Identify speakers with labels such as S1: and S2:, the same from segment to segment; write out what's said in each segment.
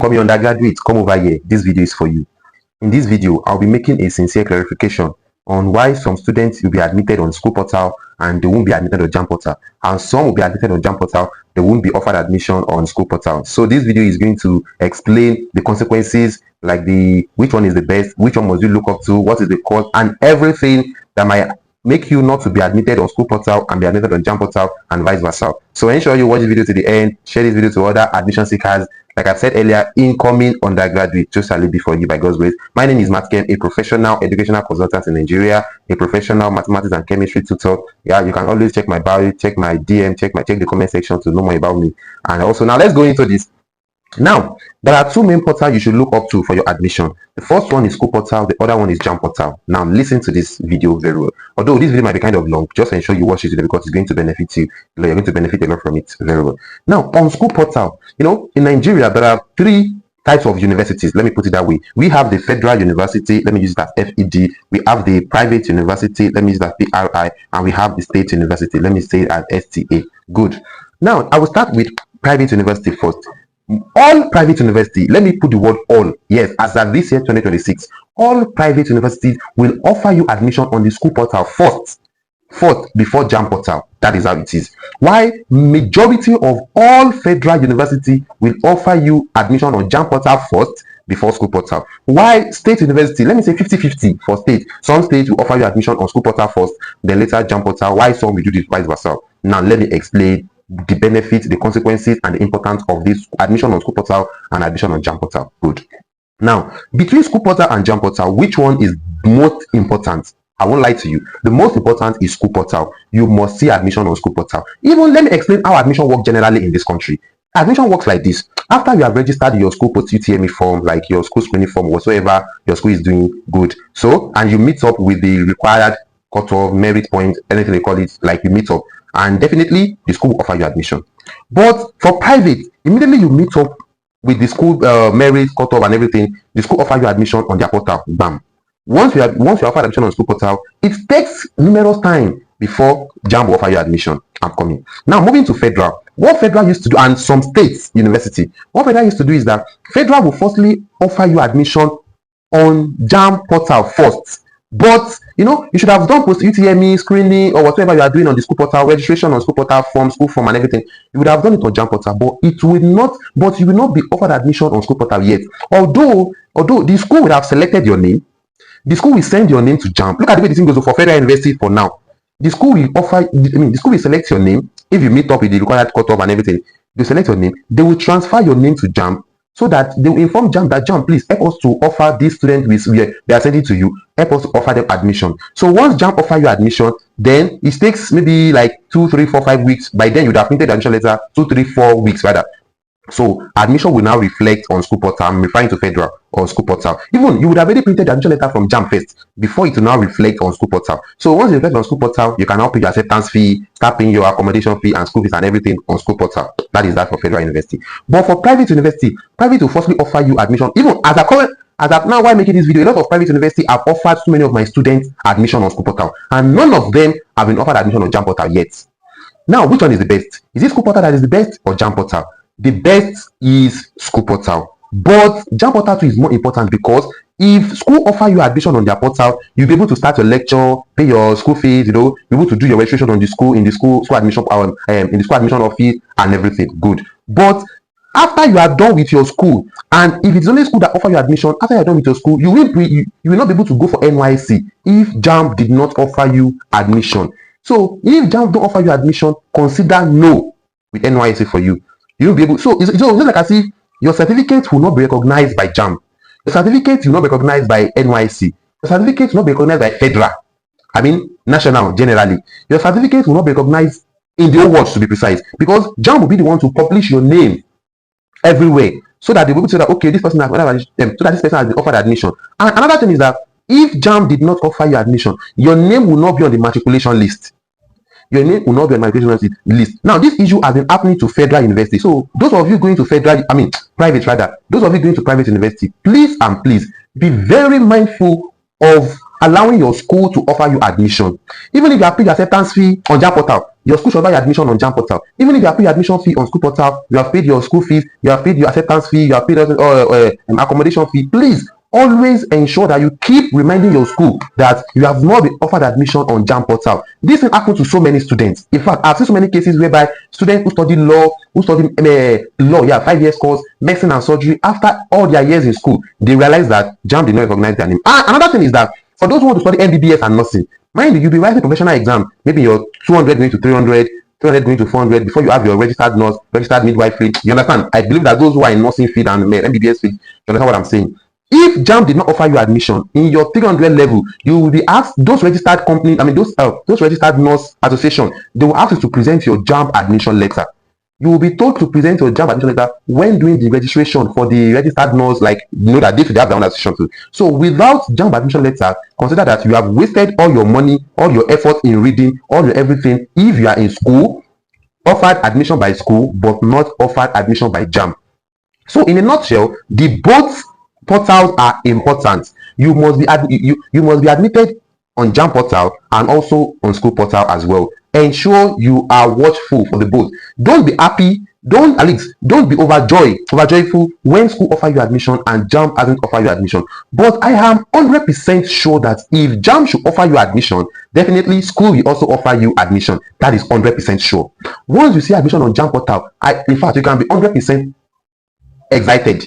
S1: Come your undergraduate, come over here. This video is for you. In this video, I'll be making a sincere clarification on why some students will be admitted on school portal and they won't be admitted on JAMB portal, and some will be admitted on JAMB portal, they won't be offered admission on school portal. So this video is going to explain the consequences, like which one is the best, which one must you look up to, what is the cost, and everything that might make you not to be admitted on school portal and be admitted on JAMB portal, and vice versa. So ensure you watch this video to the end, share this video to other admission seekers. Like I said earlier, incoming undergraduate just shall it be for you by God's grace. My name is Matt Ken, a professional educational consultant in Nigeria, a professional mathematics and chemistry tutor. Yeah, you can always check my bio, check my DM, check the comment section to know more about me. And also, now let's go into this. Now, there are two main portals you should look up to for your admission. The first one is school portal, the other one is JAMB portal. Now, listen to this video very well. Although this video might be kind of long, just ensure you watch it because it's going to benefit you. You're going to benefit a lot from it very well. Now, on school portal, in Nigeria, there are three types of universities. Let me put it that way. We have the Federal University, let me use that FED. We have the private university, let me use that PRI, and we have the state university, let me say it as STA. Good. Now, I will start with private university first. All private university, let me put the word all, yes, as of this year 2026, all private universities will offer you admission on the school portal first before JAMB portal. That is how it is. Why majority of all federal university will offer you admission on JAMB portal first before school portal. Why state university, let me say 50-50 for state. Some states will offer you admission on school portal first, then later JAMB portal. Why some will do this vice versa? Now let me explain the benefits, the consequences, and the importance of this admission on school portal and admission on JAMB portal. Good. Now, between school portal and JAMB portal, which one is most important? I won't lie to you. The most important is school portal. You must see admission on school portal. Even let me explain how admission works generally in this country. Admission works like this. After you have registered your school post UTME form, like your school screening form, whatsoever your school is doing good. So, and you meet up with the required cutoff, merit point, anything they call it, like you meet up, and definitely the school will offer you admission. But for private, immediately you meet up with the school merit, cutoff, and everything, the school offer you admission on their portal. Bam. Once you offer admission on school portal, it takes numerous time before JAMB will offer you admission. I'm coming. Now moving to federal. What federal used to do, and some states university, what federal used to do is that federal will firstly offer you admission on JAMB portal first. But you should have done post UTME screening or whatever you are doing on the school portal, registration on school portal form, school form, and everything. You would have done it on JAMB portal, but you will not be offered admission on school portal yet. Although the school would have selected your name, the school will send your name to JAMB. Look at the way this thing goes for federal university for now. The school will the school will select your name if you meet up with the required cutoff and everything. They select your name. They will transfer your name to JAMB, so that they will inform JAMB that JAMB, please help us to offer this student they are sending to you, help us to offer them admission. So once JAMB offer you admission, then it takes maybe like 2, 3, 4, 5 weeks. By then you'd have printed the admission letter, 2, 3, 4 weeks rather. So admission will now reflect on school portal. I'm referring to federal or school portal. Even you would have already printed the admission letter from JAMB first before it will now reflect on school portal. So once you reflect on school portal, you can now pay your acceptance fee, start paying your accommodation fee and school fees and everything on school portal. That is that for federal university. But for private university, private will firstly offer you admission. Even as of now, while making this video, a lot of private university have offered so many of my students admission on school portal, and none of them have been offered admission on JAMB portal yet. Now, which one is the best? Is it school portal that is the best or JAMB portal? The best is school portal, but JAMB portal too is more important, because if school offer you admission on their portal, you'll be able to start your lecture, pay your school fees, be able to do your registration on the school in the school admission in the school admission office and everything. Good. But after you are done with your school, and if it's only school that offer you admission, after you are done with your school, you will not be able to go for NYSC if JAMB did not offer you admission. So if JAMB don't offer you admission, consider no with NYSC for you. You'll be able. So it's just like I see, your certificate will not be recognized by JAMB. Your certificate will not be recognized by NYSC. Your certificate will not be recognized by federal. I mean national generally. Your certificate will not be recognized in the whole world, to be precise, because JAMB will be the one to publish your name everywhere, so that they will say that okay, this person has been offered admission. And another thing is that if JAMB did not offer you admission, your name will not be on the matriculation list. Your name will not be on my list. Now, this issue has been happening to federal university. So, those of you going to private rather, those of you going to private university, please be very mindful of allowing your school to offer you admission. Even if you have paid your acceptance fee on JAMB portal, your school should offer you admission on JAMB portal. Even if you have paid your admission fee on school portal, you have paid your school fees, you have paid your acceptance fee, you have paid accommodation fee, please always ensure that you keep reminding your school that you have not been offered admission on JAMB portal. This thing happens to so many students. In fact, I've seen so many cases whereby students who study law, 5 years course, medicine and surgery, after all their years in school, they realize that JAMB did not recognize their name. And another thing is that for those who want to study MBBS and nursing, mind you, you'll be writing professional exam, maybe your 200 going to 300, 300 going to 400 before you have your registered nurse, registered midwifery. You understand? I believe that those who are in nursing field and MBBS field, you understand what I'm saying? If JAMB did not offer you admission in your 300 level, you will be asked, those registered companies, those registered nurse association, they will ask you to present your JAMB admission letter. You will be told to present your JAMB admission letter when doing the registration for the registered nurse, like, you know that they should have their own association too. So without JAMB admission letter, consider that you have wasted all your money, all your effort in reading, all your everything, if you are in school, offered admission by school, but not offered admission by JAMB. So in a nutshell, the both portals are important. You must be admitted on JAMB portal and also on school portal as well. Ensure you are watchful for the both. Don't be happy, don't be overjoyful when school offer you admission and JAMB hasn't offered you admission. But I am 100% sure that if JAMB should offer you admission, definitely school will also offer you admission. That is 100% sure. Once you see admission on JAMB portal, in fact, you can be 100% excited.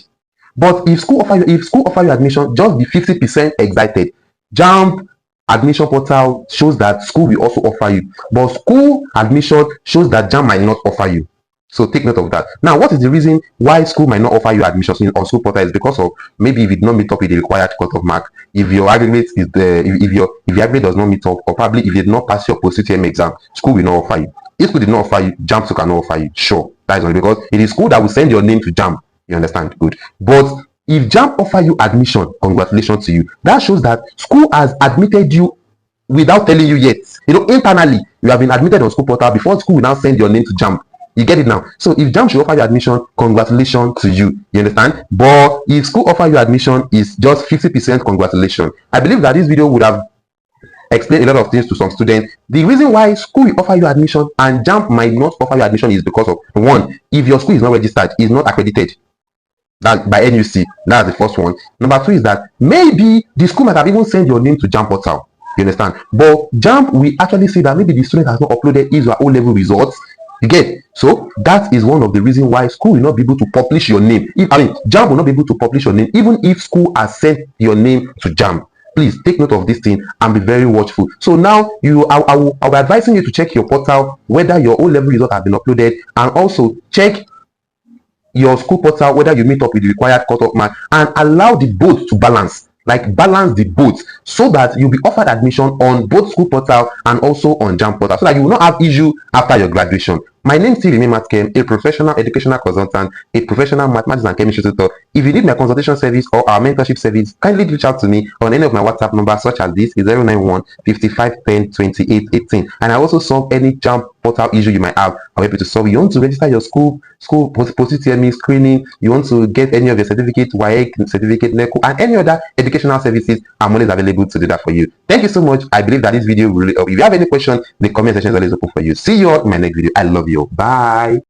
S1: But if school offer you admission, just be 50% excited. JAMB admission portal shows that school will also offer you, but school admission shows that JAMB might not offer you. So take note of that. Now, what is the reason why school might not offer you admissions on school portal? Is because of maybe if it did not meet up with the required cutoff mark, if your aggregate is if your aggregate does not meet up, or probably if you did not pass your post-UTM exam, school will not offer you. If school did not offer you, JAMB still cannot offer you. Sure, that is only because it is school that will send your name to JAMB. You understand? Good. But if JAMB offer you admission, congratulations to you. That shows that school has admitted you without telling you yet. You know, internally, you have been admitted on school portal before school will now send your name to JAMB. You get it now? So if JAMB should offer you admission, congratulations to you. You understand? But if school offer you admission, is just 50% congratulations. I believe that this video would have explained a lot of things to some students. The reason why school will offer you admission and JAMB might not offer you admission is because of, one, if your school is not registered, is not accredited. That by NUC, that's the first one. Number two is that maybe the school might have even sent your name to JAMB portal. You understand? But JAMB, we actually see that maybe the student has not uploaded his or her O-level results. You get? So that is one of the reasons why school will not be able to publish your name. JAMB will not be able to publish your name even if school has sent your name to JAMB. Please take note of this thing and be very watchful. So now I'll be advising you to check your portal whether your O-level results have been uploaded, and also check your school portal whether you meet up with the required cutoff mark, and allow the both to balance. Like, balance the both so that you'll be offered admission on both school portal and also on JAMB portal, so that you will not have issue after your graduation. My name is JAMB, a professional educational consultant, a professional mathematics and chemistry tutor. If you need my consultation service or our mentorship service, kindly reach out to me on any of my WhatsApp numbers, such as this is 091 55 10 28 18. And I also solve any JAMB portal issue you might have. I'll help you to solve. You want to register your school post-UTME screening, you want to get any of your certificate, WAEC certificate, NECO, and any other educational services, I'm always available to do that for you. Thank you so much. I believe that this video will really help. If you have any question, the comment section is always open for you. See you all in my next video. I love you. Bye.